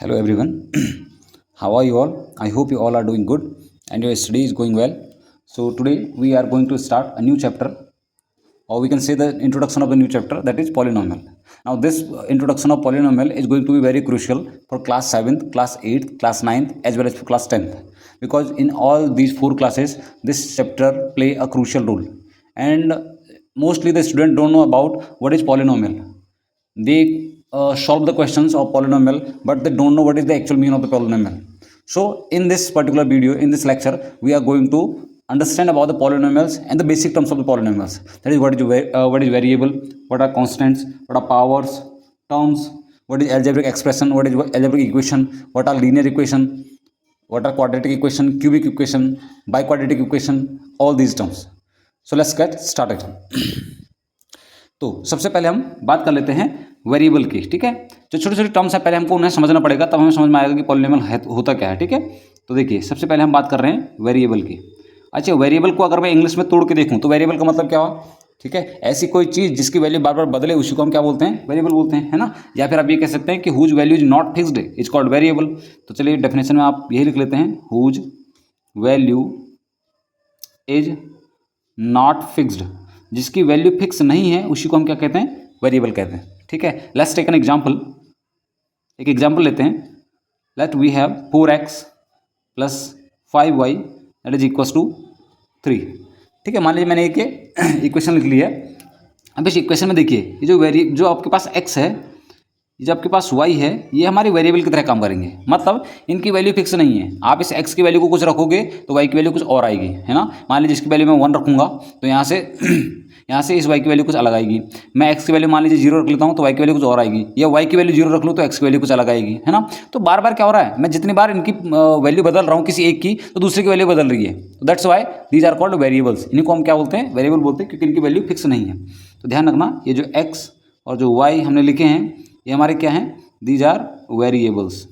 Hello everyone. How are you all? I hope you all are doing good and your study is going well. So today we are going to start a new chapter, or we can say the introduction of the new chapter, that is polynomial. Now this introduction of polynomial is going to be very crucial for class 7th, class 8th, class 9th as well as for class 10th, because in all these four classes this chapter play a crucial role, and mostly the student don't know about what is polynomial. They solve the questions of polynomial, but they don't know what is the actual meaning of the polynomial. So in this particular video, in this lecture, we are going to understand about the polynomials and the basic terms of the polynomials. That is what is variable, what are constants, what are powers, terms, what is algebraic expression, what is algebraic equation, what are linear equation, what are quadratic equation, cubic equation, biquadratic equation, all these terms. So let's get started. तो सबसे पहले हम बात कर लेते हैं variable की, ठीक है। जो छोटे छोटे टर्म्स है पहले हमको उन्हें समझना पड़ेगा, तब हमें समझ में आएगा कि पॉलिनोमियल होता क्या है, ठीक है। तो देखिए सबसे पहले हम बात कर रहे हैं वेरिएबल की। अच्छा, वेरिएबल को अगर मैं इंग्लिश में तोड़ के देखूं तो वेरिएबल का मतलब क्या हुआ, ठीक है। ऐसी कोई चीज़ जिसकी वैल्यू बार बार बदले उसी को हम क्या बोलते हैं, वेरिएबल बोलते हैं, है ना। या फिर आप ये कह सकते हैं कि whose value is not fixed is called variable. तो चलिए डेफिनेशन में आप यही लिख लेते हैं, whose value is not fixed, जिसकी वैल्यू फिक्स नहीं है उसी को हम क्या कहते हैं, वेरिएबल कहते हैं, ठीक है। Let's take an example. एक एग्जांपल लेते हैं। Let we have 4x plus 5y that is equals to 3, ठीक है। मान लीजिए मैंने एक इक्वेशन लिख ली है। अब इस इक्वेशन में देखिए ये जो आपके पास x है, जो आपके पास y है, ये हमारी वेरिएबल की तरह काम करेंगे। मतलब इनकी वैल्यू फिक्स नहीं है। आप इस x की वैल्यू को कुछ रखोगे तो y की वैल्यू कुछ और आएगी, है ना। मान लीजिए इसकी वैल्यू मैं 1 रखूँगा तो यहाँ से इस y की वैल्यू कुछ अलग आएगी। मैं x की वैल्यू मान लीजिए 0 रख लेता हूँ तो y की वैल्यू कुछ और आएगी, या y की वैल्यू 0 रख लूँ तो x की वैल्यू कुछ अलग आएगी, है ना। तो बार बार क्या हो रहा है, मैं जितनी बार इनकी वैल्यू बदल रहा हूँ किसी एक की, तो दूसरे की वैल्यू बदल रही है। तो that's why these are called variables. इन्हीं को हम क्या बोलते हैं, वेरिएबल बोलते हैं, क्योंकि इनकी वैल्यू फिक्स नहीं है। तो ध्यान रखना, ये जो x और जो y हमने लिखे हैं ये हमारे क्या हैं, दीज आर वेरिएबल्स,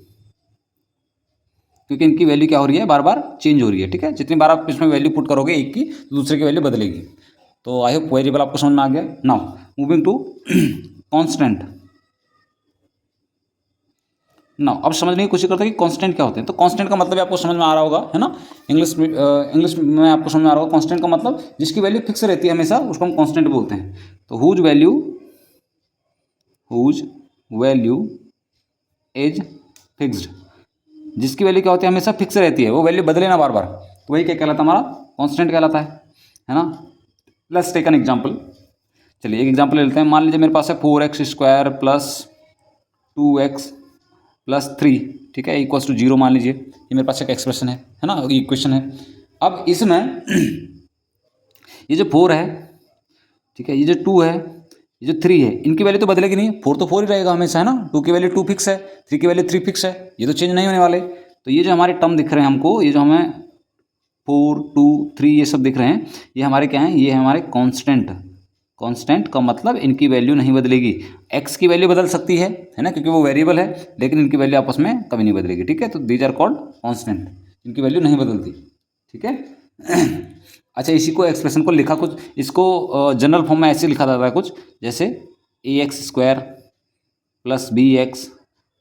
क्योंकि इनकी वैल्यू क्या हो रही है, बार बार चेंज हो रही है, ठीक है। जितनी बार आप इसमें वैल्यू पुट करोगे एक की तो दूसरे की वैल्यू बदलेगी। तो आई होप वेरिएबल आपको समझ में आ गया। Now moving to constant. Now अब समझने की कोशिश करते हैं कि कांस्टेंट क्या होते हैं। तो कांस्टेंट का मतलब आपको समझ में आ रहा होगा, है ना। इंग्लिश में आपको समझ में आ रहा होगा कांस्टेंट का मतलब जिसकी वैल्यू फिक्स रहती है हमेशा, उसको हम कांस्टेंट बोलते हैं। तो हुज वैल्यू इज फिक्स्ड, जिसकी वैल्यू क्या होती है, हमेशा फिक्स रहती है, वो वैल्यू बदले ना बार बार, तो वही क्या कहलाता है, हमारा कांस्टेंट कहलाता है ना। Let's take an example. चलिए एक एग्जांपल ले लेते हैं। मान लीजिए मेरे पास है 4x square plus 2x plus 3, ठीक है, इक्वल्स टू 0 मान लीजिए। ये मेरे पास एक एक्सप्रेशन है ना, इक्वेशन है। अब इसमें ये जो 4 है, ठीक है, ये जो 2 है, ये जो 3 है, इनकी वैल्यू तो बदलेगी नहीं। 4 तो 4 ही रहेगा हमेशा, है ना। 2 की वैल्यू 2 फिक्स है, 3 की वैल्यू 3 फिक्स है, ये तो चेंज नहीं होने वाले। तो ये जो हमारे टर्म दिख रहे हैं हमको, ये जो हमें 4, 2, 3 ये सब दिख रहे हैं, ये हमारे क्या हैं, ये है हमारे कांस्टेंट। कांस्टेंट का मतलब इनकी वैल्यू नहीं बदलेगी। x की वैल्यू बदल सकती है ना, क्योंकि वो वेरिएबल है, लेकिन इनकी वैल्यू आपस में कभी नहीं बदलेगी, ठीक है। तो दीज आर कॉल्ड कांस्टेंट, इनकी वैल्यू नहीं बदलती, ठीक है। अच्छा, इसी को एक्सप्रेशन को लिखा कुछ, इसको जनरल फॉर्म में ऐसे लिखा जाता है कुछ, जैसे ax square plus bx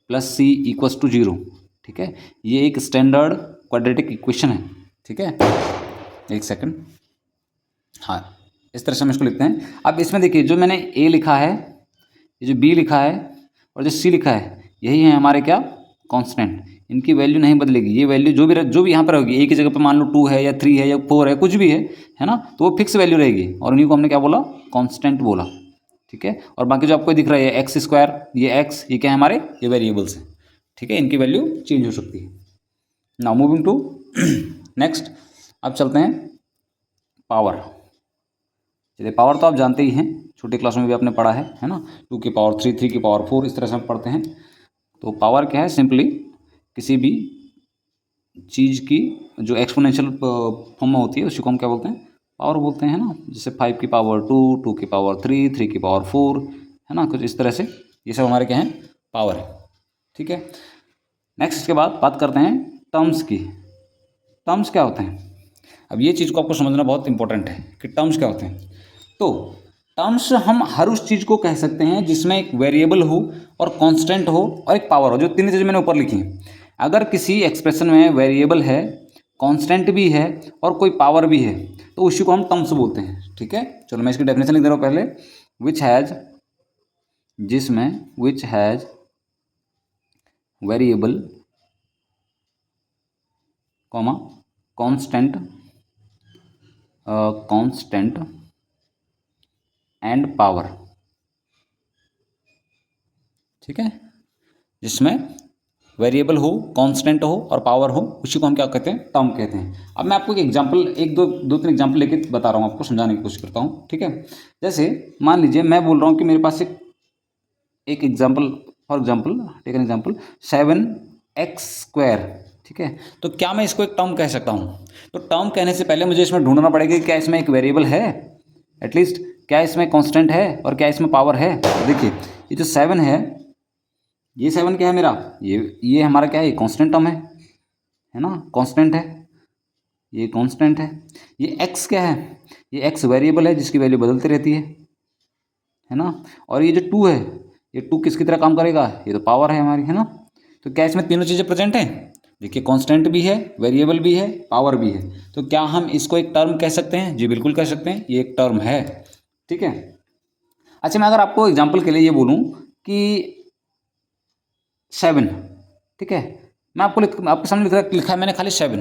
plus c equals to 0, ठीक है। ये एक स्टैंडर्ड क्वाड्रेटिक इक्वेशन है, ठीक है। एक सेकंड, हाँ, इस तरह से हम इसको लिखते हैं। अब इसमें देखिए जो मैंने a लिखा है, ये जो b लिखा है और जो c लिखा है, यही है हमारे क्या, कांस्टेंट। इनकी वैल्यू नहीं बदलेगी। ये वैल्यू जो भी यहाँ पर होगी, a की जगह पर मान लो 2 है या 3 है या 4 है, कुछ भी है ना, तो वो फिक्स वैल्यू रहेगी, और उन्हीं को हमने क्या बोला, कांस्टेंट बोला, ठीक है। और बाकी जो आपको दिख रहा है एक्स स्क्वायर, ये x, ये क्या है हमारे, ये वेरिएबल्स हैं, ठीक है। इनकी वैल्यू चेंज हो सकती है। नाउ मूविंग टू नेक्स्ट, अब चलते हैं पावर। चलिए पावर तो आप जानते ही हैं, छोटी क्लास में भी आपने पढ़ा है ना। 2 की पावर 3, 3 की पावर 4, इस तरह से हम पढ़ते हैं। तो पावर क्या है, सिंपली किसी भी चीज़ की जो एक्सपोनेंशियल फॉर्म में होती है उसी को हम क्या बोलते हैं, पावर बोलते हैं ना। जैसे 5 की पावर 2, 2 की पावर 3, 3 की पावर 4, है ना, कुछ इस तरह से ये सब हमारे क्या हैं, पावर है, ठीक है। नेक्स्ट इसके बाद बात करते हैं टर्म्स की। टर्म्स क्या होते हैं, अब ये चीज़ को आपको समझना बहुत इंपॉर्टेंट है कि टर्म्स क्या होते हैं। तो टर्म्स हम हर उस चीज़ को कह सकते हैं जिसमें एक वेरिएबल हो और कांस्टेंट हो और एक पावर हो, जो तीन चीज़ें मैंने ऊपर लिखी हैं। अगर किसी एक्सप्रेशन में वेरिएबल है, कांस्टेंट भी है और कोई पावर भी है तो उसी को हम टर्म्स बोलते हैं। ठीक है, चलो मैं इसकी डेफिनेशन लिख दे रहा हूँ पहले। विच हैज़, जिसमें, which has variable comma constant, constant and power. ठीक है, जिसमें वेरिएबल हो, कांस्टेंट हो और पावर हो, उसी को हम क्या कहते हैं, टर्म कहते हैं। अब मैं आपको एक एग्जांपल, दो तीन एग्जांपल लेके बता रहा हूँ, आपको समझाने की कोशिश करता हूँ। ठीक है, जैसे मान लीजिए मैं बोल रहा हूँ कि मेरे पास एक example, for example take an example 7x²। ठीक है, तो क्या मैं इसको एक टर्म कह सकता हूँ? तो टर्म कहने से पहले मुझे इसमें ढूंढना पड़ेगा कि क्या इसमें एक वेरिएबल है, एटलीस्ट क्या इसमें कांस्टेंट है और क्या इसमें पावर है। देखिए ये जो 7 है, ये 7 क्या है मेरा, ये हमारा क्या है, ये कांस्टेंट टर्म है ना, कांस्टेंट है, ये कांस्टेंट है। ये x क्या है, ये x वेरिएबल है जिसकी वैल्यू बदलती रहती है ना। और ये जो 2 है, ये 2 किसकी तरह काम करेगा, ये तो पावर है हमारी, है ना। तो क्या इसमें तीनों चीज़ें प्रेजेंट हैं? देखिए कांस्टेंट भी है, वेरिएबल भी है, पावर भी है। तो क्या हम इसको एक टर्म कह सकते हैं? जी बिल्कुल कह सकते हैं, ये एक टर्म है। ठीक है, अच्छा मैं अगर आपको एग्जाम्पल के लिए ये बोलूँ कि 7, ठीक है, मैं आपके सामने लिखा है मैंने खाली 7,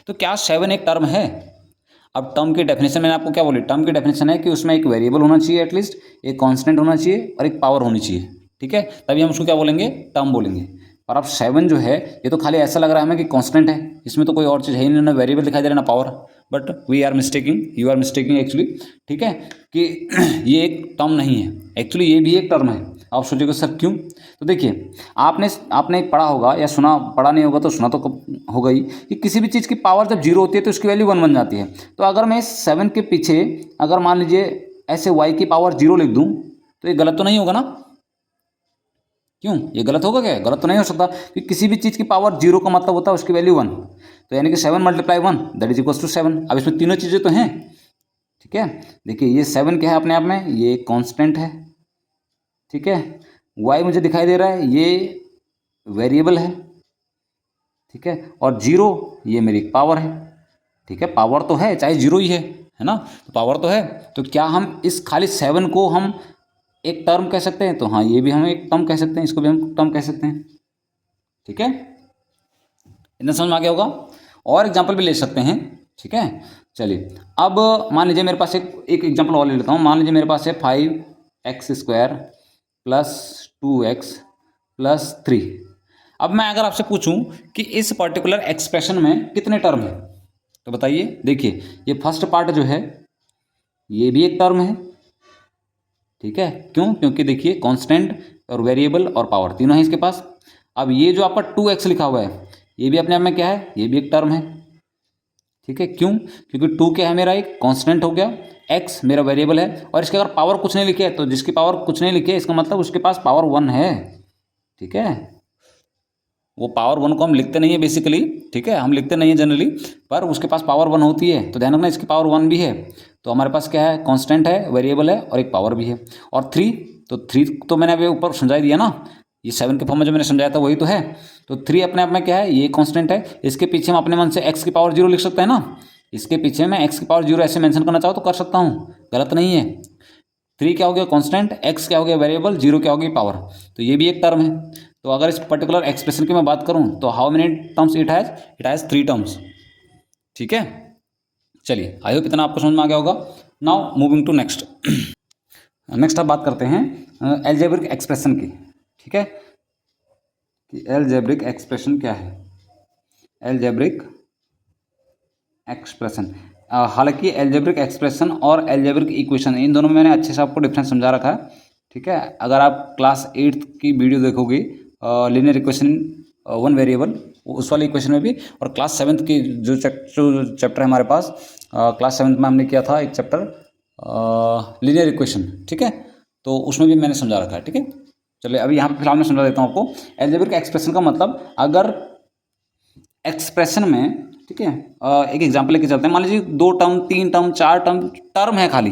तो क्या 7 एक टर्म है? अब टर्म की डेफिनेशन मैंने आपको क्या बोली, टर्म की डेफिनेशन है कि उसमें एक वेरिएबल होना चाहिए, एटलीस्ट एक कांस्टेंट होना चाहिए और एक पावर होनी चाहिए। ठीक है, तभी हम उसको क्या बोलेंगे, टर्म बोलेंगे। और अब 7 जो है, ये तो खाली ऐसा लग रहा है हमें कि कांस्टेंट है, इसमें तो कोई और चीज़ है ही नहीं, ना वेरिएबल दिखाई दे रहा ना power, but we are mistaking, you are mistaking actually. ठीक है, कि ये एक टर्म नहीं है, एक्चुअली ये भी एक टर्म है। आप सोचोगे सर क्यों? तो देखिए आपने पढ़ा होगा या सुना, पढ़ा नहीं होगा तो सुना तो होगा ही, कि किसी भी चीज़ की पावर जब 0 होती है तो उसकी वैल्यू 1 बन जाती है। तो अगर मैं 7 के पीछे अगर मान लीजिए ऐसे y की पावर 0 लिख दूँ तो ये गलत तो नहीं होगा ना? क्यों, ये गलत होगा क्या? गलत तो नहीं हो सकता, क्योंकि किसी भी चीज़ की पावर 0 का मतलब होता है उसकी वैल्यू 1। तो यानी कि 7 × 1 दैट इज इक्वल्स टू 7। अब इसमें तीनों चीज़ें तो हैं। ठीक है, देखिए ये 7 क्या है अपने आप में, ये कांस्टेंट है। ठीक है, y मुझे दिखाई दे रहा है, ये वेरिएबल है। ठीक है, और 0 ये मेरी पावर है। ठीक है, पावर तो है, चाहे 0 ही है ना, तो पावर तो है। तो क्या हम इस खाली 7 को हम एक टर्म कह सकते हैं? तो हाँ, ये भी हम एक टर्म कह सकते हैं, इसको भी हम टर्म कह सकते हैं। ठीक है, इतना समझ में आ गया होगा। और एग्जाम्पल भी ले सकते हैं। ठीक है, चलिए अब मान लीजिए मेरे पास एक एग्जाम्पल और ले लेता हूँ। मान लीजिए मेरे पास है 5x² + 2x + 3। अब मैं अगर आपसे पूछूं कि इस पर्टिकुलर एक्सप्रेशन में कितने टर्म हैं, तो बताइए। देखिए ये फर्स्ट पार्ट जो है ये भी एक टर्म है। ठीक है, क्यों? क्योंकि देखिए कांस्टेंट और वेरिएबल और पावर तीनों है इसके पास। अब ये जो आपका 2x लिखा हुआ है, ये भी अपने आप में क्या है, ये भी एक टर्म है। ठीक है, क्यों? क्योंकि 2 क्या है मेरा, एक कांस्टेंट हो गया, x मेरा वेरिएबल है, और इसके अगर पावर कुछ नहीं लिखे है, तो जिसकी पावर कुछ नहीं लिखे इसका मतलब उसके पास पावर 1 है। ठीक है, वो पावर 1 को हम लिखते नहीं है बेसिकली। ठीक है, हम लिखते नहीं है जनरली, पर उसके पास पावर 1 होती है। तो ध्यान रखना इसकी पावर 1 भी है। तो हमारे पास क्या है, कांस्टेंट है, वेरिएबल है और एक पावर भी है। और 3, तो 3 तो मैंने अभी ऊपर समझा दिया ना, ये 7 के फॉर्म में जो मैंने समझाया था वही तो है। तो 3 अपने आप में क्या है, ये कांस्टेंट है। इसके पीछे हम अपने मन से x की पावर 0 लिख सकते हैं ना, इसके पीछे मैं x की पावर 0 ऐसे मेंशन करना चाहो तो कर सकता हूँ, गलत नहीं है। 3 क्या हो गया कांस्टेंट, x क्या हो गया वेरिएबल, 0 क्या हो गई पावर। तो ये भी एक टर्म है। तो अगर इस पर्टिकुलर एक्सप्रेशन की मैं बात करूं तो how many terms it has 3 terms. ठीक है, चलिए आई होप इतना आपको समझ में आ गया होगा। Now moving to next. Next आप बात करते हैं अलजेब्रिक एक्सप्रेशन की। ठीक है, कि अलजेब्रिक एक्सप्रेशन क्या है, अलजेब्रिक एक्सप्रेशन। हालांकि अलजेब्रिक एक्सप्रेशन और अलजेब्रिक इक्वेशन इन दोनों में मैंने अच्छे से आपको डिफरेंस समझा रखा है। ठीक है, अगर आप क्लास 8 की वीडियो देखोगे लीनियर इक्वेशन 1 वेरिएबल, उस वाले इक्वेशन में भी, और क्लास 7 की जो चैप्टर है हमारे पास, क्लास 7 में हमने किया था एक चैप्टर लीनियर इक्वेशन। ठीक है, तो उसमें भी मैंने समझा रखा है। ठीक है, चलिए अभी यहाँ पर फिलहाल मैं समझा देता हूँ आपको। अलजेब्रिक एक्सप्रेशन का मतलब, अगर एक्सप्रेशन में, ठीक है, एक एग्जाम्पल लेके चलते हैं। मान लीजिए 2 टर्म, 3 टर्म, 4 टर्म है खाली,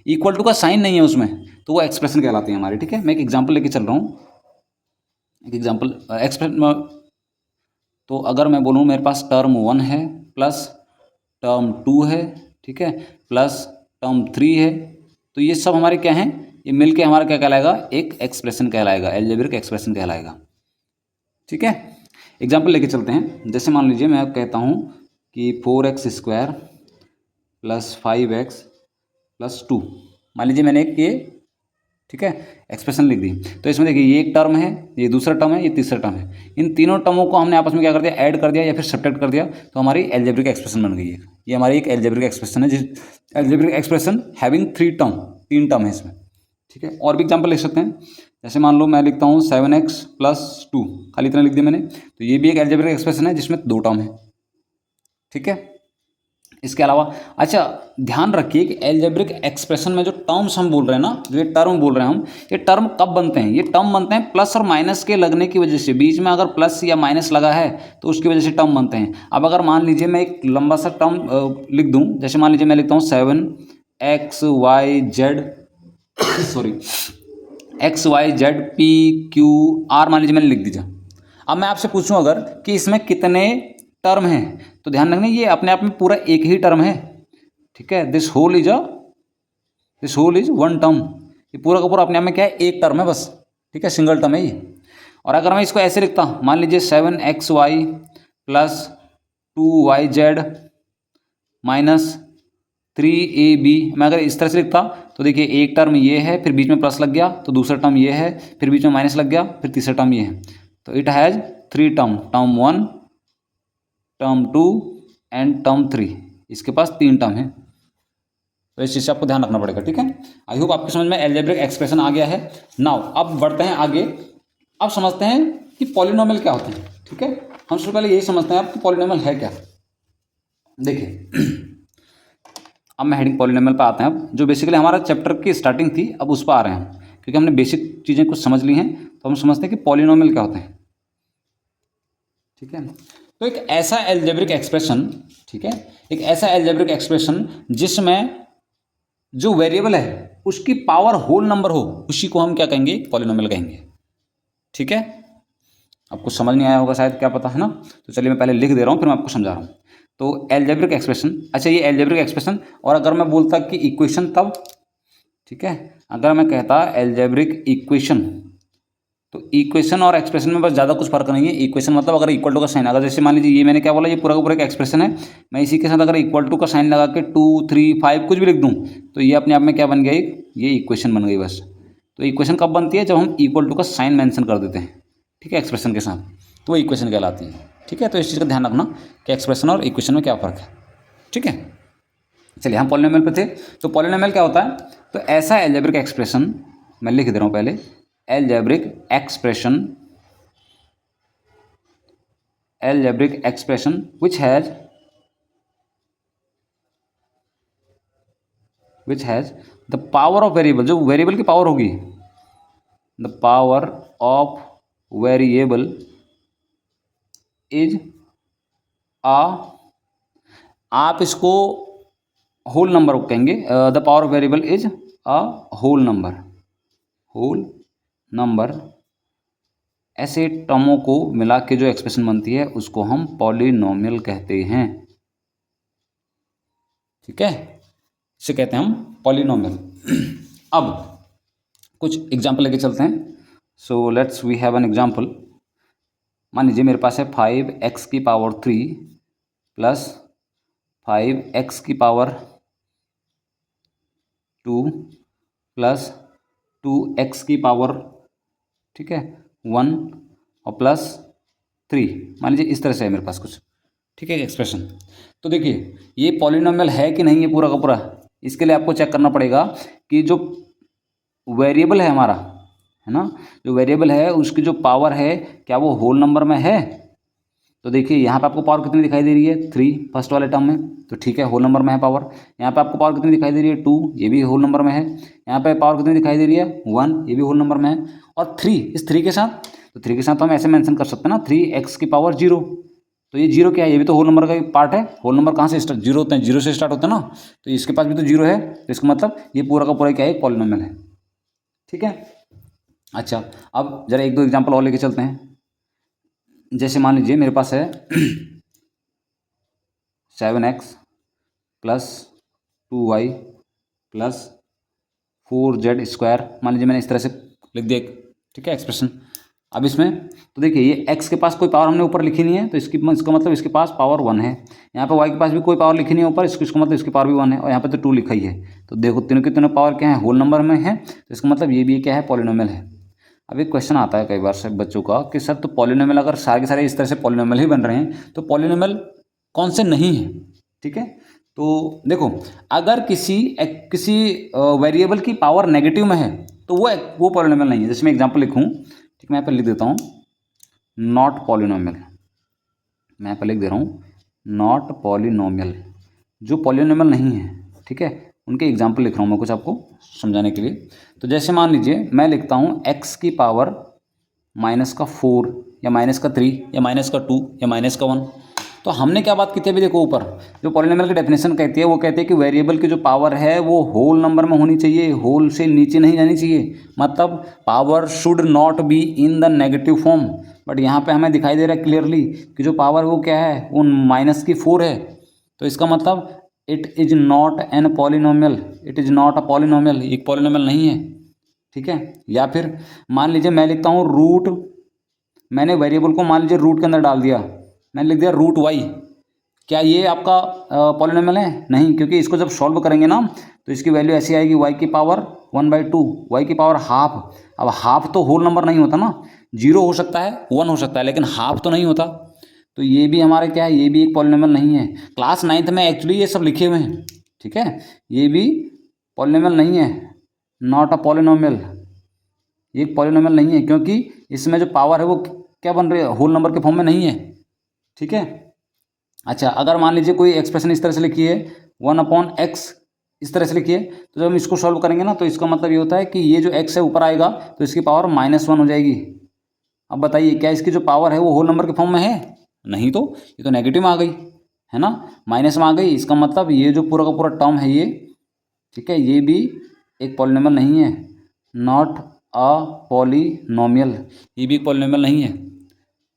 इक्वल टू का साइन नहीं है उसमें, तो वो एक्सप्रेशन कहलाती है हमारी। ठीक है, मैं एक एग्जाम्पल लेके चल रहा हूँ, एक एग्जाम्पल एक्सप्रेशन। तो अगर मैं बोलूँ मेरे पास टर्म 1 है प्लस टर्म 2 है, ठीक है, प्लस टर्म 3 है, तो ये सब हमारे क्या हैं, ये मिलके हमारा क्या कहलाएगा, एक एक्सप्रेशन कहलाएगा, एल्जेब्रिक एक्सप्रेशन कहलाएगा। ठीक है, एग्जाम्पल लेके चलते हैं। जैसे मान लीजिए मैं कहता हूँ कि 4x² प्लस 5x प्लस 2, मान लीजिए मैंने एक ये, ठीक है, एक्सप्रेशन लिख दी। तो इसमें देखिए ये एक टर्म है, ये दूसरा टर्म है, ये तीसरा टर्म है। इन तीनों टर्मों को हमने आपस में क्या कर दिया, ऐड कर दिया या फिर सब्ट्रैक्ट कर दिया, तो हमारी एल्जेब्रिक एक्सप्रेशन बन गई है। ये हमारी एक एल्जेब्रिक एक्सप्रेशन है, जिस algebraic expression having 3 term, 3 term है इसमें। ठीक है, और भी एग्जाम्पल लिख सकते हैं। जैसे मान लो मैं लिखता हूँ 7x प्लस 2, खाली इतना लिख दिया मैंने, तो ये भी एक एल्जेब्रिक एक्सप्रेशन है जिसमें 2 टर्म है। ठीक है, इसके अलावा अच्छा ध्यान रखिए कि एल्जेब्रिक एक्सप्रेशन में जो टर्म्स हम बोल रहे हैं ना, जो ये टर्म बोल रहे हैं हम, ये टर्म कब बनते हैं, ये टर्म बनते हैं प्लस और माइनस के लगने की वजह से। बीच में अगर प्लस या माइनस लगा है तो उसकी वजह से टर्म बनते हैं। अब अगर मान लीजिए मैं एक लंबा सा टर्म लिख दूं, जैसे मान लीजिए मैं लिखता हूँ 7XYZ सॉरी XYZPQR, मान लीजिए मैंने लिख दीजिए। अब मैं आपसे पूछूं अगर कि इसमें कितने टर्म है, तो ध्यान रखना ये अपने आप में पूरा एक ही टर्म है। ठीक है, दिस होल इज 1 टर्म, ये पूरा का पूरा अपने आप में क्या है, एक टर्म है बस। ठीक है, सिंगल टर्म है ये। और अगर मैं इसको ऐसे लिखता, मान लीजिए 7XY plus 2YZ minus 3AB, मैं अगर इस तरह से लिखता तो देखिए एक टर्म ये है, फिर बीच में प्लस लग गया तो दूसरा टर्म ये है, फिर बीच में माइनस लग गया, फिर तीसरा टर्म ये है। तो it has 3 term, term 1, term 2 and term 3, इसके पास 3 टर्म है। तो इस चीज़ से आपको ध्यान रखना पड़ेगा। ठीक है, आई होप आपकी समझ में एल्जेब्रिक एक्सप्रेशन आ गया है। नाउ अब बढ़ते हैं आगे, अब समझते हैं कि पॉलिनोमियल क्या होते हैं। ठीक है, हम सबसे पहले यही समझते हैं आपको पॉलिनोमियल है क्या। देखिए अब मैं हेडिंग पॉलिनोमियल पर आते हैं। अब जो बेसिकली हमारा चैप्टर की स्टार्टिंग थी, अब उस पर आ रहे हैं हम, क्योंकि हमने बेसिक चीज़ें कुछ समझ ली हैं, तो हम समझते हैं कि पॉलिनोमियल क्या होते हैं। ठीक है, तो एक ऐसा एल्जेब्रिक एक्सप्रेशन, ठीक है, एक ऐसा एल्जेब्रिक एक्सप्रेशन जिसमें जो वेरिएबल है उसकी पावर होल नंबर हो, उसी को हम क्या कहेंगे, पॉलिनोमियल कहेंगे। ठीक है, आपको समझ नहीं आया होगा शायद, क्या पता, है ना। तो चलिए मैं पहले लिख दे रहा हूँ, फिर मैं आपको समझा रहा हूँ। तो एल्जेब्रिक एक्सप्रेशन, अच्छा ये एल्जेब्रिक एक्सप्रेशन, और अगर मैं बोलता कि इक्वेशन तब, ठीक है, अगर मैं कहता एल्जेब्रिक इक्वेशन, तो इक्वेशन और एक्सप्रेशन में बस ज़्यादा कुछ फर्क नहीं है। इक्वेशन मतलब अगर इक्वल टू का साइन, अगर जैसे मान लीजिए ये मैंने क्या बोला, ये पूरा का पूरा एक एक्सप्रेशन है, मैं इसी के साथ अगर इक्वल टू का साइन लगा के 2, 3, 5 कुछ भी लिख दूँ, तो ये अपने आप में क्या बन गया, ये इक्वेशन बन गई बस। तो इक्वेशन कब बनती है, जब हम इक्वल टू का साइन मेंशन कर देते हैं, ठीक है, एक्सप्रेशन के साथ, तो वो इक्वेशन कहलाती है। ठीक है, तो इस चीज़ का ध्यान रखना कि एक्सप्रेशन और इक्वेशन में क्या फ़र्क है। ठीक है, चलिए हम पॉलिनोमियल पे थे। तो पॉलिनोमियल क्या होता है, तो ऐसा एल्जेब्रिक एक्सप्रेशन, मैं लिख दे रहा हूँ पहले, algebraic expression which has the power of variable, जो वेरिएबल की पावर होगी, the power of variable is a, आप इसको होल नंबर कहेंगे, the power of variable is a whole number. ऐसे टर्मों को मिला के जो एक्सप्रेशन बनती है उसको हम पॉलिनोमियल कहते हैं। ठीक है, इसे कहते हैं हम पॉलिनोमियल। अब कुछ एग्जाम्पल लेके चलते हैं। So let's we have an example. मान लीजिए मेरे पास है 5x की पावर 3 प्लस 5x की पावर 2 प्लस 2x की पावर, ठीक है, 1 और प्लस 3, मान लीजिए इस तरह से है मेरे पास कुछ। ठीक है, एक्सप्रेशन। तो देखिए ये पॉलिनोमियल है कि नहीं, ये पूरा का पूरा, इसके लिए आपको चेक करना पड़ेगा कि जो वेरिएबल है हमारा, है ना, जो वेरिएबल है उसकी जो पावर है क्या वो होल नंबर में है। तो देखिए यहाँ पे आपको पावर कितनी दिखाई दे रही है, 3 फर्स्ट वाले टर्म में, तो ठीक है होल नंबर में है पावर। यहाँ पे आपको पावर कितनी दिखाई दे रही है, 2, ये भी होल नंबर में है। यहाँ पे पावर कितनी दिखाई दे रही है, 1, ये भी होल नंबर में है। और 3, इस 3 के साथ, तो 3 के साथ तो हम ऐसे मेंशन कर सकते हैं ना, 3x की पावर 0, तो ये जीरो क्या है, ये भी तो होल नंबर का पार्ट है। होल नंबर कहाँ से स्टार्ट, जीरो होते हैं, जीरो से स्टार्ट होते हैं ना, तो इसके पास भी तो जीरो है, तो इसका मतलब ये पूरा का पूरा क्या है, एक पॉलिनोमियल है। ठीक है। अच्छा, अब जरा एक दो एग्जांपल और लेके चलते हैं। जैसे मान लीजिए मेरे पास है 7x plus 2y plus 4z²। मान लीजिए मैंने इस तरह से लिख दिया, ठीक है, एक्सप्रेशन। अब इसमें तो देखिए ये x के पास कोई पावर हमने ऊपर लिखी नहीं है, तो इसका मतलब इसके पास पावर 1 है। यहाँ पे y के पास भी कोई पावर लिखी नहीं है ऊपर, इसका मतलब इसकी पावर भी 1 है, और यहाँ पे तो 2 लिखा ही है। तो देखो तीनों की तीनों पावर क्या है, होल नंबर में है, तो इसका मतलब ये भी क्या है, पॉलिनोमियल है। अब एक क्वेश्चन आता है कई बार से बच्चों का कि सर तो पॉलिनोमियल अगर सारे के सारे इस तरह से पॉलिनोमियल ही बन रहे हैं, तो पॉलिनोमियल कौन से नहीं है। ठीक है, तो देखो अगर किसी वेरिएबल की पावर नेगेटिव में है तो वो पॉलिनोमियल नहीं है। जैसे मैं एग्जांपल लिखूं, ठीक, मैं यहाँ पर लिख देता हूँ नॉट पॉलिनोमियल, मैं यहाँ पर लिख दे रहा हूँ नॉट पॉलिनोमियल, जो पॉलिनोमियल नहीं है। ठीक है, उनके एग्जाम्पल लिख रहा हूँ मैं कुछ आपको समझाने के लिए। तो जैसे मान लीजिए मैं लिखता हूँ x की पावर -4 या -3 या -2 या -1। तो हमने क्या बात की थी अभी, देखो ऊपर जो पॉलिनोमियल की डेफिनेशन कहती है वो कहती है कि वेरिएबल की जो पावर है वो होल नंबर में होनी चाहिए, होल से नीचे नहीं जानी चाहिए, मतलब power should not be in the negative form. But यहाँ पे हमें दिखाई दे रहा है क्लियरली कि जो पावर वो क्या है, वो -4 है। तो इसका मतलब it is not an polynomial, it is not a polynomial, एक पॉलिनोमियल नहीं है। ठीक है, या फिर मान लीजिए मैं लिखता हूँ रूट, मैंने वेरिएबल को मान लीजिए रूट के अंदर डाल दिया, मैंने लिख दिया रूट वाई, क्या ये आपका पॉलिनोमियल है? नहीं, क्योंकि इसको जब सॉल्व करेंगे ना तो इसकी वैल्यू ऐसी आएगी y की पावर 1/2, y की पावर हाफ। अब हाफ तो होल नंबर नहीं होता ना, जीरो हो सकता है, 1 हो सकता है, लेकिन हाफ तो नहीं होता। तो ये भी हमारे क्या है, ये भी एक पॉलिनोमियल नहीं है। क्लास 9th में एक्चुअली ये सब लिखे हुए हैं। ठीक है, ये भी पॉलिनोमियल नहीं है, नॉट अ पॉलिनोमियल, ये एक पॉलिनोमियल नहीं है, क्योंकि इसमें जो पावर है वो क्या बन रही है, होल नंबर के फॉर्म में नहीं है। ठीक है। अच्छा, अगर मान लीजिए कोई एक्सप्रेशन इस तरह से लिखी है 1/x, इस तरह से लिखिए, तो जब हम इसको सॉल्व करेंगे ना तो इसका मतलब ये होता है कि ये जो x है ऊपर आएगा तो इसकी पावर -1 हो जाएगी। अब बताइए क्या इसकी जो पावर है वो होल नंबर के फॉर्म में है? नहीं, तो ये तो नेगेटिव में आ गई है ना, माइनस में आ गई। इसका मतलब ये जो पूरा का पूरा टर्म है ये, ठीक है, ये भी एक पॉलिनोमियल नहीं है, नॉट अ पॉलिनोमियल, ये भी एक पॉलिनोमियल नहीं है।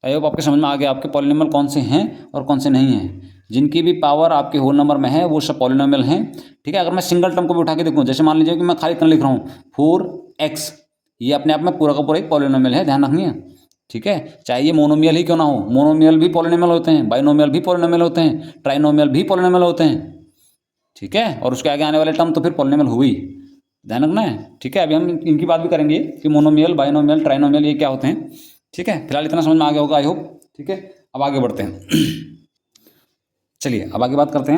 आई होप आपके समझ में आ गया आपके पॉलिनोमियल कौन से हैं और कौन से नहीं हैं। जिनकी भी पावर आपके होल नंबर में है वो सब पॉलिनोमियल हैं। ठीक है, अगर मैं सिंगल टर्म को भी उठा के देखूँ, जैसे मान लीजिए कि मैं खाली इतना लिख रहा हूँ 4x, ये अपने आप में पूरा का पूरा एक पॉलिनोमियल है, ध्यान रखिए। ठीक है, चाहे ये मोनोमियल ही क्यों ना हो, मोनोमियल भी पॉलिनोमियल होते हैं, बाइनोमियल भी पॉलिनोमियल होते हैं, ट्राइनोमियल भी पॉलिनोमियल होते हैं। ठीक है, और उसके आगे आने वाले टर्म तो फिर पॉलिनोमियल हुई, ध्यान रखना है। ठीक है, अभी हम इनकी बात भी करेंगे कि मोनोमियल, बाइनोमियल, ट्राइनोमियल ये क्या होते हैं। ठीक है, फिलहाल इतना समझ में आ गया होगा आई होप। ठीक है, अब आगे बढ़ते हैं। चलिए अब आगे बात करते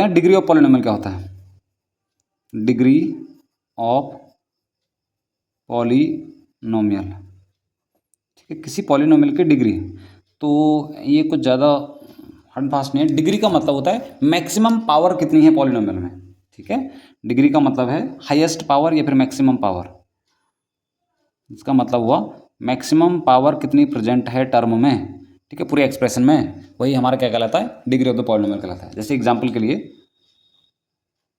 हैं, डिग्री ऑफ पॉलिनोमियल क्या होता है। डिग्री ऑफ पॉलिनोमियल, ठीक है, किसी पॉलिनोमियल की डिग्री। तो ये कुछ ज़्यादा हार्ड फास्ट नहीं है। डिग्री का मतलब होता है मैक्सिमम पावर कितनी है पॉलिनोमियल में। ठीक है, डिग्री का मतलब है हाईएस्ट पावर या फिर मैक्सिमम पावर। इसका मतलब हुआ मैक्सिमम पावर कितनी प्रेजेंट है टर्म में, ठीक है, पूरे एक्सप्रेशन में, वही हमारा क्या कहलाता है, डिग्री ऑफ द पॉलिनोमियल कहलाता है। जैसे एग्जांपल के लिए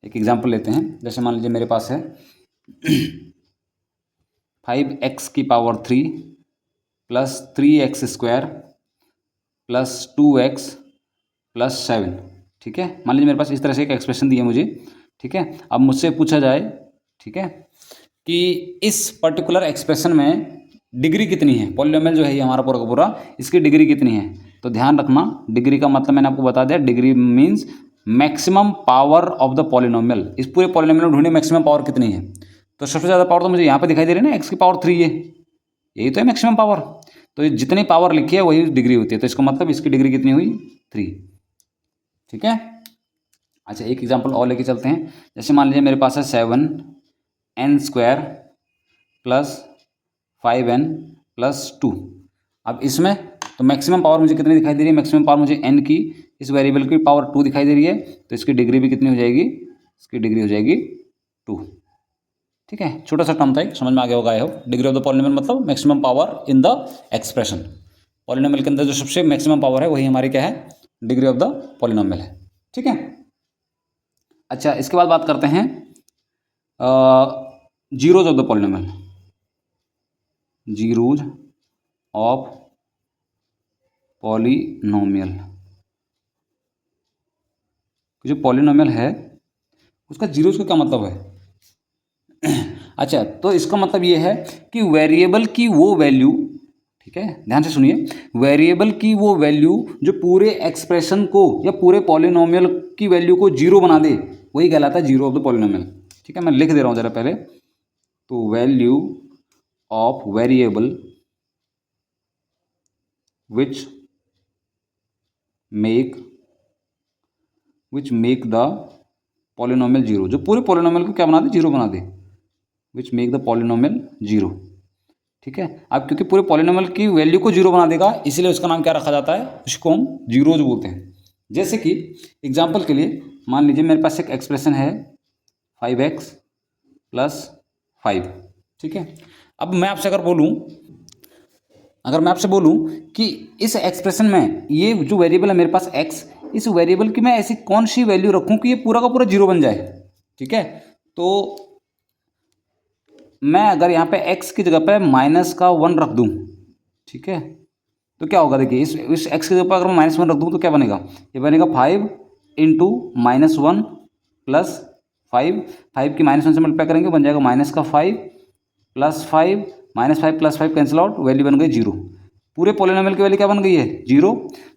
एक एग्जांपल लेते हैं, जैसे मान लीजिए मेरे पास है 5x की power 3 plus 3x² plus 2x plus 7। ठीक है, मान लीजिए मेरे पास इस तरह से एक एक्सप्रेशन दी है मुझे। ठीक है, अब मुझसे पूछा जाए, ठीक है, कि इस पर्टिकुलर एक्सप्रेशन में डिग्री कितनी है, पॉलिनोमियल जो है ये हमारा पूरा का पूरा, इसकी डिग्री कितनी है। तो ध्यान रखना, डिग्री का मतलब मैंने आपको बता दिया, degree means maximum power of the polynomial. इस पूरे पॉलिनोमियल में ढूंढिए मैक्सिमम पावर कितनी है। तो सबसे ज़्यादा पावर तो मुझे यहाँ पे दिखाई दे रही है ना, x की पावर 3 है, यही तो है मैक्सिमम पावर। तो ये जितनी पावर लिखी है वही डिग्री होती है, तो इसका मतलब इसकी डिग्री कितनी हुई, 3। ठीक है। अच्छा, एक एग्जांपल और लेके चलते हैं। जैसे मान लीजिए मेरे पास है 7n² प्लस 5n प्लस 2। अब इसमें तो मैक्सिमम पावर मुझे कितनी दिखाई दे रही है, मैक्सिमम पावर मुझे n की, इस वेरिएबल की पावर 2 दिखाई दे रही है, तो इसकी डिग्री भी कितनी हो जाएगी, इसकी डिग्री हो जाएगी 2। ठीक है, छोटा सा टर्म था, समझ में आ गया होगा I hope. Degree of the polynomial मतलब maximum power in the expression. Polynomial के अंदर जो सबसे मैक्सिमम पावर है वही हमारी क्या है, डिग्री ऑफ द पॉलिनोमियल है। ठीक है, अच्छा इसके बाद बात करते हैं zeros of the polynomial, zeros of polynomial. जो पॉलिनोमियल है उसका जीरोज का क्या मतलब है? अच्छा, तो इसका मतलब ये है कि वेरिएबल की वो वैल्यू, ठीक है ध्यान से सुनिए, वेरिएबल की वो वैल्यू जो पूरे एक्सप्रेशन को या पूरे पॉलिनोमियल की वैल्यू को जीरो बना दे, वही कहलाता है जीरो ऑफ द पॉलिनोमियल। ठीक है, मैं लिख दे रहा हूँ जरा पहले, तो value of variable which make the polynomial zero, जो पूरे पॉलिनोमियल को क्या बना दे, जीरो बना दे, which make the polynomial zero. ठीक है, अब क्योंकि पूरे पॉलिनोमियल की वैल्यू को जीरो बना देगा, इसलिए उसका नाम क्या रखा जाता है, उसको हम जीरोज बोलते हैं। जैसे कि एग्जांपल के लिए मान लीजिए मेरे पास एक एक्सप्रेशन है 5x + 5। ठीक है, अब मैं आपसे अगर मैं आपसे बोलूं कि इस एक्सप्रेशन में ये जो वेरिएबल है मेरे पास x, इस वेरिएबल की मैं ऐसी कौन सी वैल्यू रखूं कि ये पूरा का पूरा जीरो बन जाए। ठीक है, तो मैं अगर यहाँ पे x की जगह पे -1 रख दूँ, ठीक है, तो क्या होगा, देखिए इस x की जगह पर अगर मैं -1 रख दूँ तो क्या बनेगा, ये बनेगा 5 × -1 + 5, 5 की -1 से मल्टीप्लाई करेंगे बन जाएगा -5 + 5 -5 + 5 कैंसिल आउट, वैल्यू बन गई जीरो। पूरे पॉलिनोमियल की वैल्यू क्या बन गई है, जीरो।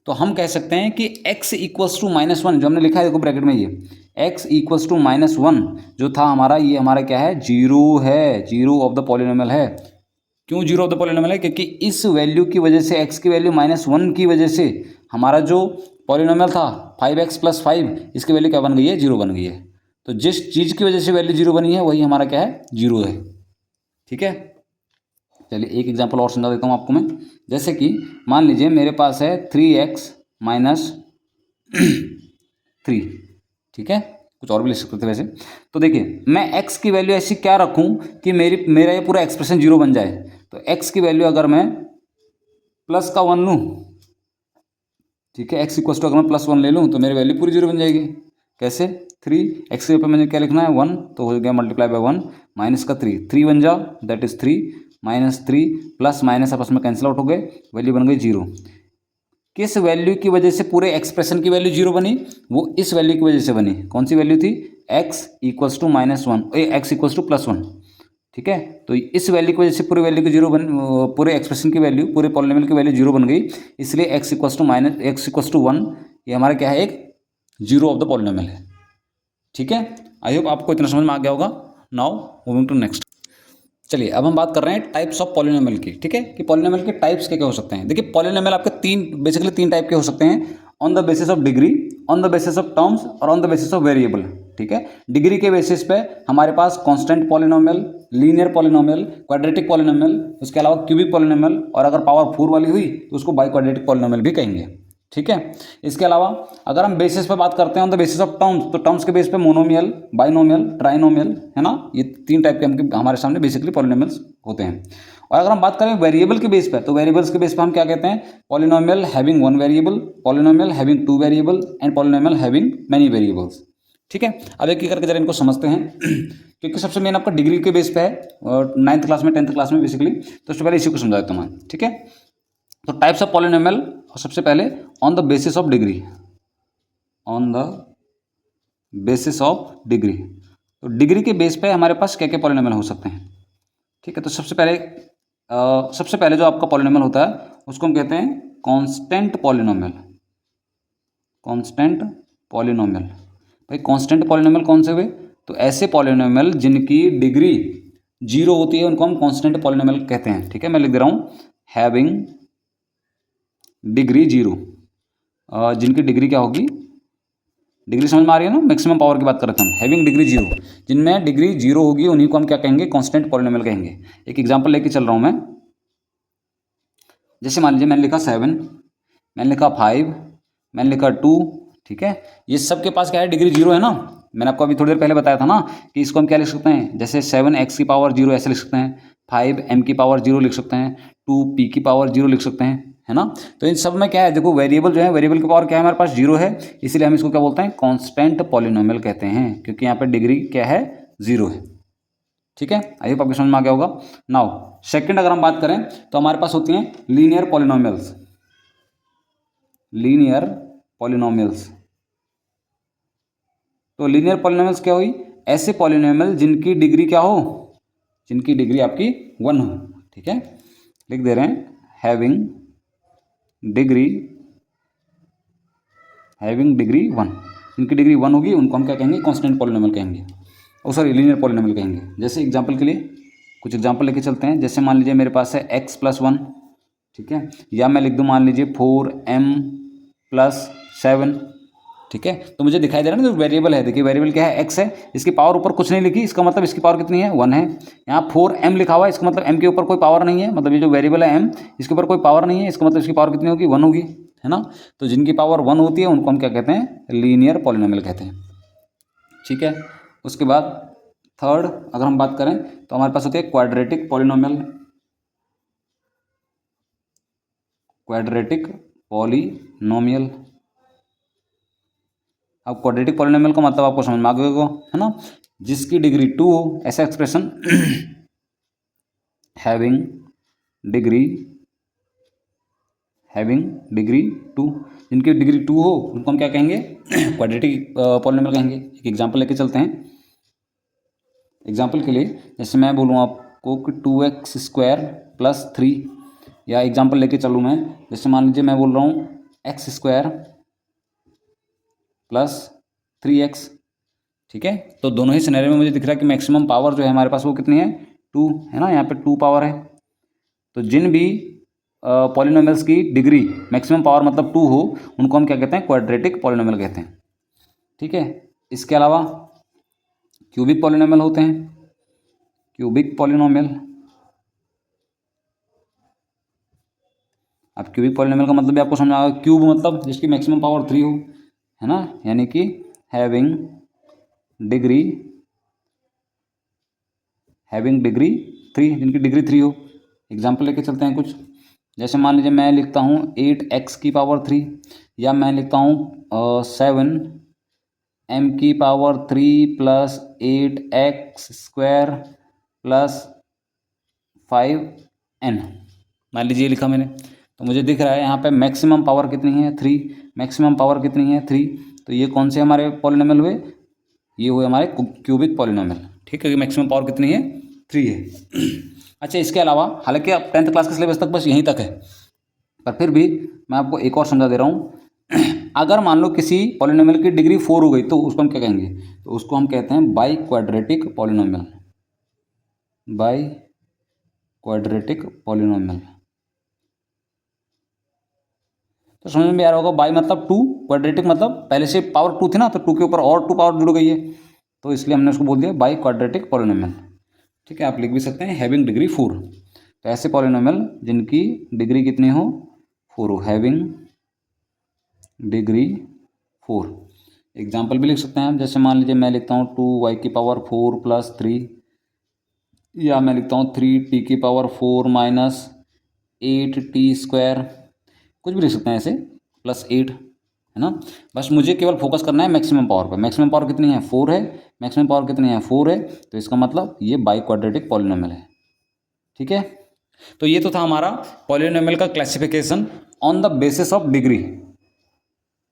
तो हम कह सकते हैं कि x = -1 जो हमने लिखा है देखो ब्रैकेट में, ये x = -1 जो था हमारा, ये हमारा क्या है, जीरो है, जीरो ऑफ द पॉलिनोमियल है। क्यों जीरो ऑफ द पॉलिनोमियल है, क्योंकि इस वैल्यू की वजह से, x की वैल्यू -1 की वजह से हमारा जो पॉलिनोमियल था 5x + 5, इसकी वैल्यू क्या बन गई है, जीरो बन गई है। तो जिस चीज़ की वजह से वैल्यू जीरो बनी है वही हमारा क्या है, जीरो है। ठीक है, चलिए एक एग्जांपल और समझा देता हूँ आपको मैं। जैसे कि मान लीजिए मेरे पास है 3x - 3। ठीक है, कुछ और भी लिख सकते थे वैसे। तो देखिए मैं x की वैल्यू ऐसी क्या रखूं कि मेरा ये पूरा एक्सप्रेशन जीरो बन जाए। तो x की वैल्यू अगर मैं +1 लूँ, ठीक है, x = अगर मैं +1 ले लूँ तो मेरी वैल्यू पूरी जीरो बन जाएगी। कैसे, 3 x के ऊपर मुझे क्या लिखना है, 1, तो हो गया मल्टीप्लाई बाय 1 माइनस का 3 बन जाओ, दैट इज 3 -3 प्लस माइनस आपस में कैंसिल आउट हो गए, वैल्यू बन गई जीरो। किस वैल्यू की वजह से पूरे एक्सप्रेशन की वैल्यू जीरो बनी, वो इस वैल्यू की वजह से बनी। कौन सी वैल्यू थी, x = -1, x = +1। ठीक है, तो इस वैल्यू की वजह से पूरे वैल्यू की जीरो पूरे एक्सप्रेशन की वैल्यू, पूरे पॉलिनोमियल की वैल्यू जीरो बन गई, इसलिए x = 1 ये हमारा क्या है, एक जीरो ऑफ द पॉलिनोमियल है। ठीक है, आई होप आपको इतना समझ में आ गया होगा। Now moving to next. चलिए अब हम बात कर रहे हैं टाइप्स ऑफ पॉलिनोमियल की। ठीक है, कि पॉलिनोमियल के टाइप्स क्या क्या हो सकते हैं। देखिए पॉलिनोमियल आपके बेसिकली तीन टाइप के हो सकते हैं, on the basis of degree, on the basis of terms और on the basis of variable. ठीक है, डिग्री के बेसिस पे हमारे पास constant polynomial, linear polynomial, quadratic polynomial, उसके अलावा क्यूबिक पॉलिनोमियल, और अगर पावर 4 वाली हुई तो उसको बाई क्वाड्रेटिक पॉलिनोमियल भी कहेंगे। ठीक है, इसके अलावा अगर हम बेसिस पे बात करते हैं on the basis of terms, तो टर्म्स के बेस पे मोनोमियल, बाइनोमियल, ट्राइनोमियल, है ना, ये तीन टाइप के हमारे सामने बेसिकली पॉलिनोमियल्स होते हैं। और अगर हम बात करें वेरिएबल के बेस पे, तो वेरिएबल्स के बेस पे हम क्या कहते हैं, polynomial having 1 variable, polynomial having 2 variable and polynomial having many variables. ठीक है, अब एक एक करके जरा इनको समझते हैं क्योंकि सबसे मेन आपका डिग्री के बेस पे है, और 9th क्लास में 10th क्लास में बेसिकली, तो उससे पहले इसी को समझा देता हूँ मैं। ठीक है, तो टाइप्स ऑफ पॉलिनोमियल, सबसे पहले on the basis of degree, on the basis of degree. तो डिग्री के बेस पे हमारे पास क्या क्या पॉलिनोमियल हो सकते हैं। ठीक है, तो सबसे पहले जो आपका पॉलिनोमियल होता है उसको हम कहते हैं कांस्टेंट पॉलिनोमियल। कांस्टेंट पॉलिनोमियल, भाई कांस्टेंट पॉलिनोमियल कौन से हुए, तो ऐसे पॉलिनोमियल जिनकी डिग्री जीरो होती है उनको हम कांस्टेंट पॉलिनोमियल कहते हैं। ठीक है, मैं लिख दे रहा हूँ हैविंग डिग्री जीरो, जिनकी डिग्री क्या होगी, डिग्री समझ में आ रही है ना, मैक्सिमम पावर की बात कर रहे थे हम, हैविंग डिग्री जीरो, जिनमें डिग्री जीरो होगी उन्हीं को हम क्या कहेंगे, कांस्टेंट पॉलिनोमियल कहेंगे। एक एग्जांपल लेके चल रहा हूँ मैं, जैसे मान लीजिए मैंने लिखा 7, मैंने लिखा 5, मैंने लिखा 2। ठीक है, ये सब के पास क्या है, डिग्री जीरो है ना। मैंने आपको अभी थोड़ी देर पहले बताया था ना कि इसको हम क्या लिख सकते हैं, जैसे 7x की पावर जीरो ऐसे लिख सकते हैं, 5m की पावर जीरो लिख सकते हैं, 2p की पावर जीरो लिख सकते हैं, है ना। तो इन सब में क्या है, देखो वेरिएबल जो है, वेरिएबल की पावर क्या है हमारे पास, 0 है, इसीलिए हम इसको क्या बोलते हैं, कांस्टेंट पॉलिनोमियल कहते हैं, क्योंकि यहाँ पे डिग्री क्या है, 0 है। ठीक है, आई होप आपको समझ में आ गया होगा। नाउ सेकंड अगर हम बात करें तो हमारे पास होती हैं लीनियर पॉलिनोमियल्स। लीनियर पॉलिनोमियल्स, तो लीनियर पॉलिनोमियल्स क्या हुई, ऐसे पॉलिनोमियल जिनकी डिग्री क्या हो, जिनकी डिग्री आपकी 1 हो। ठीक है, लिख दे रहे हैं हैविंग डिग्री 1, जिनकी डिग्री 1 होगी उनको हम क्या कहेंगे, कांस्टेंट पॉलिनोमियल कहेंगे, ओ सॉरी लीनियर पॉलिनोमियल कहेंगे। जैसे एग्जांपल के लिए कुछ एग्जांपल लेके चलते हैं। जैसे मान लीजिए मेरे पास है x+1, ठीक है, या मैं लिख दूं मान लीजिए 4m+7। ठीक है, तो मुझे दिखाई दे रहा है ना, जो वेरिएबल है, देखिए वेरिएबल क्या है, x है, इसकी पावर ऊपर कुछ नहीं लिखी, इसका मतलब इसकी पावर कितनी है, 1 है। यहाँ 4m लिखा हुआ है, इसका मतलब m के ऊपर कोई पावर नहीं है, मतलब ये जो वेरिएबल है m, इसके ऊपर कोई पावर नहीं है, इसका मतलब इसकी पावर कितनी होगी, 1 होगी, है ना। तो जिनकी पावर 1 होती है उनको हम क्या कहते हैं, लीनियर पॉलिनोमियल कहते हैं। ठीक है, उसके बाद थर्ड अगर हम बात करें तो हमारे पास होती है क्वाड्रेटिक पॉलिनोमियल। क्वाड्रेटिक पॉलिनोमियल, अब क्वाड्रेटिक पॉलिनोमियल का मतलब आपको समझ में आ गया होगा, है ना, जिसकी डिग्री 2 हो, ऐसा एक्सप्रेशन हैविंग डिग्री 2, जिनकी डिग्री 2 हो उनको हम क्या कहेंगे, क्वाड्रेटिक पॉलिनोमियल कहेंगे। एक एग्जांपल लेके चलते हैं। एग्जांपल के लिए जैसे मैं बोलूँ आपको कि 2x² + 3, या एग्जांपल लेके चलूँ मैं, जैसे मान लीजिए मैं बोल रहा हूँ x² + 3x। ठीक है, तो दोनों ही सिनेरियो में मुझे दिख रहा है कि मैक्सिमम पावर जो है हमारे पास वो कितनी है, 2 है ना, यहाँ पे 2 पावर है। तो जिन भी पॉलिनोमियल्स की डिग्री मैक्सिमम पावर मतलब 2 हो उनको हम क्या कहते हैं, क्वाड्रेटिक पॉलिनोमियल कहते हैं। ठीक है, इसके अलावा क्यूबिक पॉलिनोमियल होते हैं, क्यूबिक पॉलिनोमियल। अब क्यूबिक पॉलिनोमियल का मतलब भी आपको समझ आएगा, क्यूब मतलब जिसकी मैक्सिमम पावर 3 हो, है ना, यानी कि हैविंग डिग्री 3, जिनकी डिग्री 3 हो। एग्जाम्पल लेके चलते हैं कुछ, जैसे मान लीजिए मैं लिखता हूँ 8x⁻3, या मैं लिखता हूँ 7m⁻3 + 8x² + 5n, मान लीजिए लिखा मैंने। तो मुझे दिख रहा है यहाँ पे मैक्सिमम पावर कितनी है, 3, मैक्सिमम पावर कितनी है, 3। तो ये कौन से हमारे पॉलिनोमियल हुए, ये हुए हमारे क्यूबिक पॉलिनोमियल। ठीक है, मैक्सिमम पावर कितनी है, 3 है। अच्छा, इसके अलावा हालांकि अब 10th क्लास के सिलेबस तक बस यहीं तक है, पर फिर भी मैं आपको एक और समझा दे रहा हूँ। अगर मान लो किसी पॉलिनोमियल की डिग्री 4 हो गई तो उसको हम क्या कहेंगे, तो उसको हम कहते हैं by quadratic polynomial. By quadratic polynomial, तो समझ में आ रहा होगा, बाई मतलब 2, क्वाड्रेटिक मतलब पहले से पावर 2 थी ना, तो 2 के ऊपर और 2 पावर जुड़ गई है, तो इसलिए हमने उसको बोल दिया बाई क्वाड्रेटिक पॉलिनोमियल। ठीक है, आप लिख भी सकते हैं हैविंग डिग्री 4। तो ऐसे पॉलिनोमियल जिनकी डिग्री कितनी हो, 4 हो, हैविंग डिग्री 4। एग्जाम्पल भी लिख सकते हैं, जैसे मान लीजिए मैं लिखता हूँ 2y⁴ + 3, या मैं लिखता हूँ 3t⁴ - 8t², कुछ भी लिख सकते हैं ऐसे, +8, है ना। बस मुझे केवल फोकस करना है मैक्सिमम पावर पर। मैक्सिमम पावर कितनी है, 4 है, मैक्सिमम पावर कितनी है, 4 है, तो इसका मतलब ये बाई क्वाड्रेटिक पॉलिनोमियल है। ठीक है, तो ये तो था हमारा पॉलिनोमियल का classification on the basis of degree.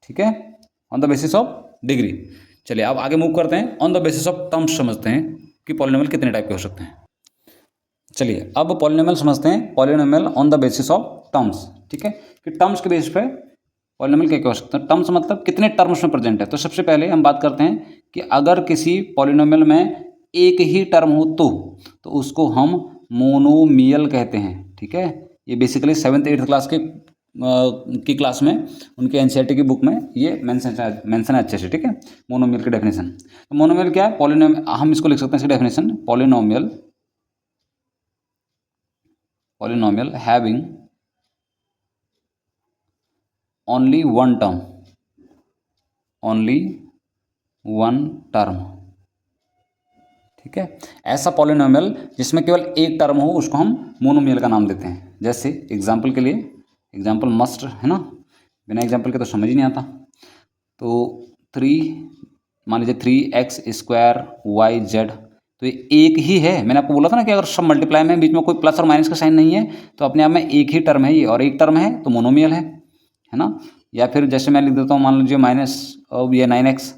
ठीक है, on the basis of degree. चलिए अब आगे मूव करते हैं, on the basis of terms समझते हैं कि पॉलिनोमियल कितने टाइप के हो सकते हैं। चलिए अब पॉलिनोमियल समझते हैं, polynomial on the basis of terms. ठीक है, कि टर्म्स के बेस पे पॉलिनोमियल क्या क्या हो सकता है। टर्म्स मतलब कितने टर्म्स में प्रेजेंट है। तो सबसे पहले हम बात करते हैं कि अगर किसी पॉलिनोमियल में एक ही टर्म हो तो उसको हम मोनोमियल कहते हैं। ठीक है, ये बेसिकली 7th 8th क्लास की क्लास में उनके एनसीईआरटी की बुक में ये मेंशन है अच्छे से। ठीक है, मोनोमियल की डेफिनेशन। तो मोनोमियल क्या है, पॉलिनोमियल, हम इसको लिख सकते हैं इसकी definition, polynomial having only one term. ठीक है, ऐसा पॉलिनोमियल जिसमें केवल एक टर्म हो उसको हम मोनोमियल का नाम देते हैं। जैसे एग्जांपल के लिए एग्जाम्पल मस्ट है ना, बिना एग्जाम्पल के तो समझ ही नहीं आता। तो 3 मान लीजिए 3x² y z, तो ये एक ही है। मैंने आपको बोला था ना कि अगर सब मल्टीप्लाई में बीच में कोई प्लस और माइनस का साइन नहीं है तो अपने आप में एक ही टर्म है ये, और एक टर्म है तो मोनोमियल है ना। या फिर जैसे मैं लिख देता हूँ, मान लीजिए माइनस और ये 9x,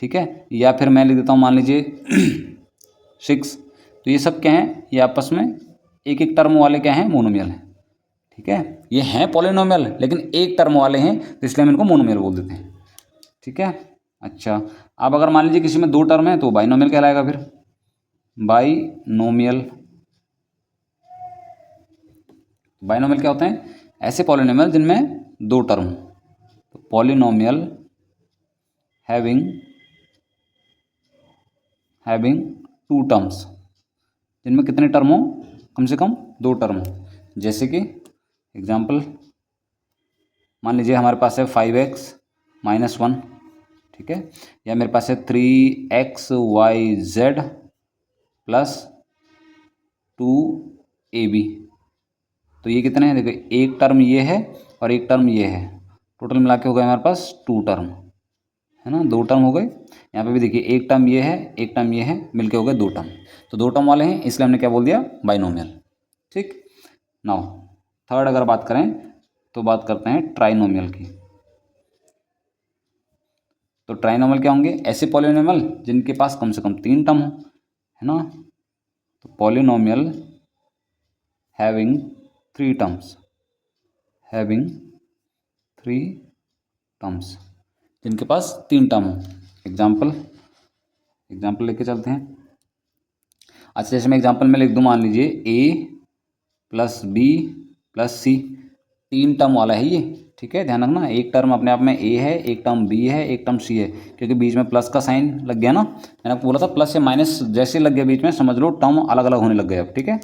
ठीक है, या फिर मैं लिख देता हूँ मान लीजिए 6, तो ये सब क्या है, ये आपस में एक एक टर्म वाले क्या हैं, मोनोमियल हैं, ठीक है। ये हैं पॉलिनोमियल लेकिन एक टर्म वाले हैं, तो इसलिए हम इनको मोनोमियल बोल देते हैं, ठीक है। अच्छा, अब अगर मान लीजिए किसी में 2 टर्म है तो बाइनोमियल कहलाएगा। फिर बाइनोमियल, बाइनोमियल क्या होते हैं, ऐसे पॉलिनोमियल जिनमें 2 टर्म हो। तो पॉलिनोमियल हैविंग 2 टर्म्स, जिनमें कितने टर्म हो, कम से कम 2 टर्म हो। जैसे कि एग्जाम्पल मान लीजिए हमारे पास है 5x-1, ठीक है, या मेरे पास है 3xyz + 2ab। तो ये कितने हैं, देखो एक टर्म ये है और एक टर्म ये है, टोटल मिला के हो गए हमारे पास 2 टर्म, है ना, 2 टर्म हो गए। यहाँ पे भी देखिए एक टर्म ये है, एक टर्म ये है, मिलके हो गए 2 टर्म। तो 2 टर्म वाले हैं, इसलिए हमने क्या बोल दिया, बाइनोमियल, ठीक। नाउ थर्ड अगर बात करें तो बात करते हैं ट्राइनोमियल की। तो ट्राइनोमियल क्या होंगे, ऐसे पॉलिनोमियल जिनके पास कम से कम 3 टर्म हो, है ना। तो polynomial having 3 terms, having 3 terms, जिनके पास 3 टर्म हो। एग्जाम्पल लेके चलते हैं। अच्छा, जैसे मैं एग्जाम्पल में लिख दूँ, मान लीजिए a + b + c, 3 टर्म वाला है ये, ठीक है। ध्यान रखना, एक टर्म अपने आप में a है, एक टर्म b है, एक टर्म c है, क्योंकि बीच में प्लस का साइन लग गया ना। मैंने आपको बोला था प्लस या माइनस जैसे लग गया बीच में, समझ लो टर्म अलग अलग होने लग गए अब, ठीक है।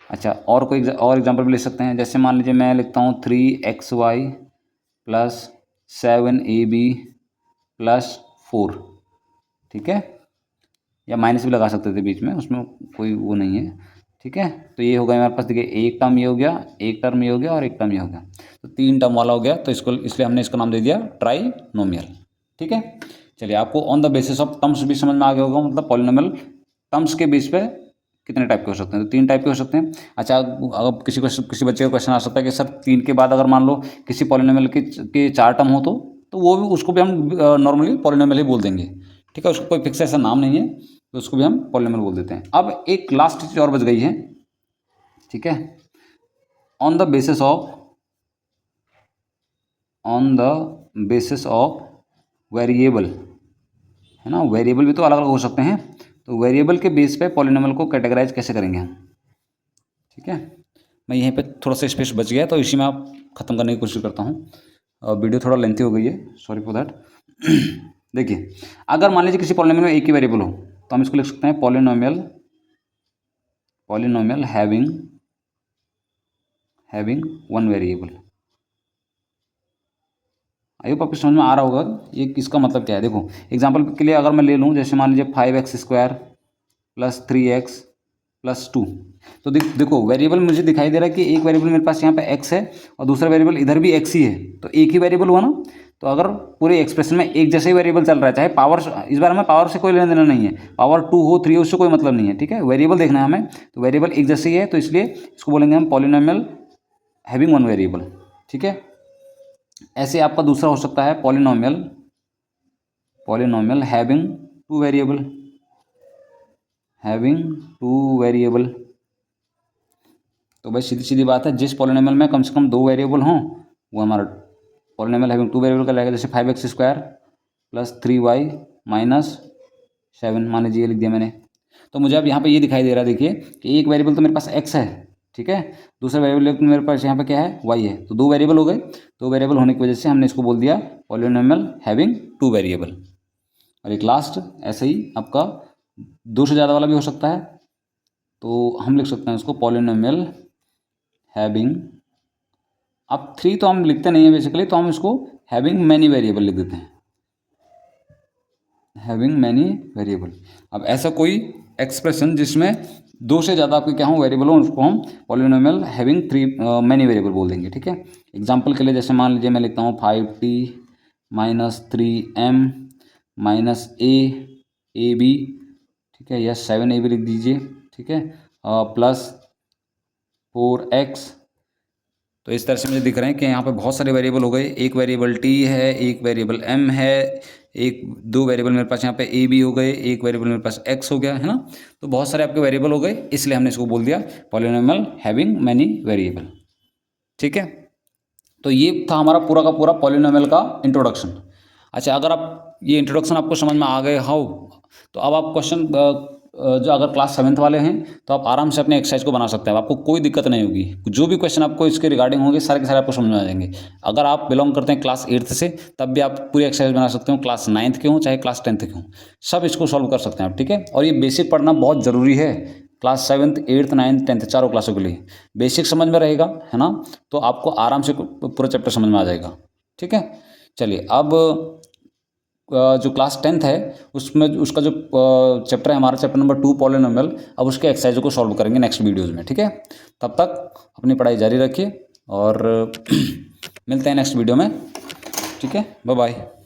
अच्छा, और कोई और एग्जाम्पल भी ले सकते हैं। जैसे मान लीजिए मैं लिखता हूँ 3xy + 7ab + 4, ठीक है, या माइनस भी लगा सकते थे बीच में, उसमें कोई वो नहीं है, ठीक है। तो ये हो गया हमारे पास, देखिए एक टर्म ये हो गया, एक टर्म ये हो गया और एक टर्म ये हो गया, तो 3 टर्म वाला हो गया। तो इसको इसलिए हमने इसका नाम दे दिया ट्राइनोमियल, ठीक है। चलिए, आपको on the basis of terms भी समझ में आ गया होगा, मतलब पॉलिनोमियल टर्म्स के बेस पे कितने टाइप के हो सकते हैं, तो 3 टाइप के हो सकते हैं। अच्छा, अगर किसी बच्चे का क्वेश्चन आ सकता है कि सर 3 के बाद अगर मान लो किसी पॉलिनोमियल के 4 टर्म हो तो वो भी, उसको भी हम नॉर्मली पॉलिनोमियल ही बोल देंगे, ठीक है। उसको कोई फिक्स ऐसा नाम नहीं है, तो उसको भी हम पॉलिनोमियल बोल देते हैं। अब एक लास्ट चीज और बच गई है, ठीक है। On the basis of variable, है ना, वेरिएबल भी तो अलग अलग हो सकते हैं, तो वेरिएबल के बेस पे पॉलिनोमियल को कैटेगराइज कैसे करेंगे हम, ठीक है। मैं यहीं पे थोड़ा सा स्पेस बच गया, तो इसी में आप ख़त्म करने की कोशिश करता हूँ। वीडियो थोड़ा लेंथी हो गई है, सॉरी फॉर दैट। देखिए, अगर मान लीजिए किसी पॉलिनोमियल में एक ही वेरिएबल हो, तो हम इसको लिख सकते हैं polynomial having 1 variable. I hope आपको समझ में आ रहा होगा ये किसका मतलब क्या है। देखो, एग्जांपल के लिए अगर मैं ले लूँ, जैसे मान लीजिए 5x² + 3x + 2, तो देखो वेरिएबल मुझे दिखाई दे रहा है कि एक वेरिएबल मेरे पास यहाँ पे x है और दूसरा वेरिएबल इधर भी x ही है, तो एक ही वेरिएबल हुआ ना। तो अगर पूरे एक्सप्रेशन में एक जैसे ही वेरिएबल चल रहा है, चाहे पावर, इस बार हमें पावर से कोई लेना देना नहीं है, पावर 2 हो 3 हो उससे कोई मतलब नहीं है, ठीक है। वेरिएबल देखना है हमें, तो वेरिएबल एक जैसे ही है, तो इसलिए इसको बोलेंगे हम पॉलिनोमियल हैविंग 1 वेरिएबल, ठीक है। ऐसे आपका दूसरा हो सकता है पॉलिनोमियल हैविंग 2 वेरिएबल। तो भाई सीधी सीधी बात है, जिस पॉलिनोमियल में कम से कम 2 वेरिएबल हों वो हमारा पॉलिनोमियल हैविंग 2 वेरिएबल का रहेगा। जैसे 5x² + 3y - 7, मान लीजिए ये लिख दिया मैंने। तो मुझे अब यहाँ पे ये दिखाई दे रहा है, देखिए कि एक वेरिएबल तो मेरे पास x है, ठीक है, दूसरा वेरिएबल मेरे पास यहाँ पे क्या है, y है, तो 2 वेरिएबल हो गए। 2 वेरिएबल होने की वजह से हमने इसको बोल दिया पॉलिनोमियल हैविंग 2 वेरिएबल। और एक लास्ट, ऐसे ही आपका 2 से ज़्यादा वाला भी हो सकता है, तो हम लिख सकते हैं इसको पॉलिनोमियल हैविंग, अब 3 तो हम लिखते नहीं है बेसिकली, तो हम इसको हैविंग मैनी वेरिएबल लिख देते हैं, हैविंग मैनी वेरिएबल। अब एक्सप्रेशन जिसमें दो से ज़्यादा आपके क्या हो वेरिएबल हो, उसको हम polynomial having three many variable बोल देंगे। ठीक है, एग्जांपल के लिए जैसे मान लीजिए मैं लिखता हूँ 5t minus 3m minus A B, ठीक है, या 7ab लिख दीजिए। ठीक है, प्लस 4x। तो इस तरह से मुझे दिख रहे हैं कि यहाँ पे बहुत सारे वेरिएबल हो गए, एक वेरिएबल t है, एक वेरिएबल m है, एक दो वेरिएबल मेरे पास यहाँ पे a b हो गए, एक वेरिएबल मेरे पास x हो गया है ना। तो बहुत सारे आपके वेरिएबल हो गए, इसलिए हमने इसको बोल दिया पॉलिनोमियल हैविंग मैनी वेरिएबल। ठीक है, तो ये था हमारा पूरा का पूरा पॉलिनोमियल का इंट्रोडक्शन। अच्छा, अगर आप ये इंट्रोडक्शन आपको समझ में आ गए हाउ, तो अब आप क्वेश्चन जो अगर क्लास 7th वाले हैं तो आप आराम से अपने एक्सरसाइज को बना सकते हैं, आपको कोई दिक्कत नहीं होगी। जो भी क्वेश्चन आपको इसके रिगार्डिंग होंगे सारे के सारे आपको समझ में आ जाएंगे। अगर आप बिलोंग करते हैं क्लास 8th से तब भी आप पूरी एक्सरसाइज बना सकते हो, क्लास 9th के हों चाहे क्लास 10th के हों, सब इसको सॉल्व कर सकते हैं आप। ठीक है, और ये बेसिक पढ़ना बहुत ज़रूरी है, class 7th 8th 9th 10th चारों क्लासों के लिए बेसिक समझ में रहेगा, है ना, तो आपको आराम से पूरा चैप्टर समझ में आ जाएगा। ठीक है, चलिए अब जो क्लास 10th है उसमें उसका जो चैप्टर है हमारा चैप्टर नंबर 2 पॉलिनोमियल, अब उसके एक्सरसाइज को सॉल्व करेंगे नेक्स्ट वीडियोज़ में। ठीक है, तब तक अपनी पढ़ाई जारी रखिए और मिलते हैं नेक्स्ट वीडियो में। ठीक है, बाय बाय।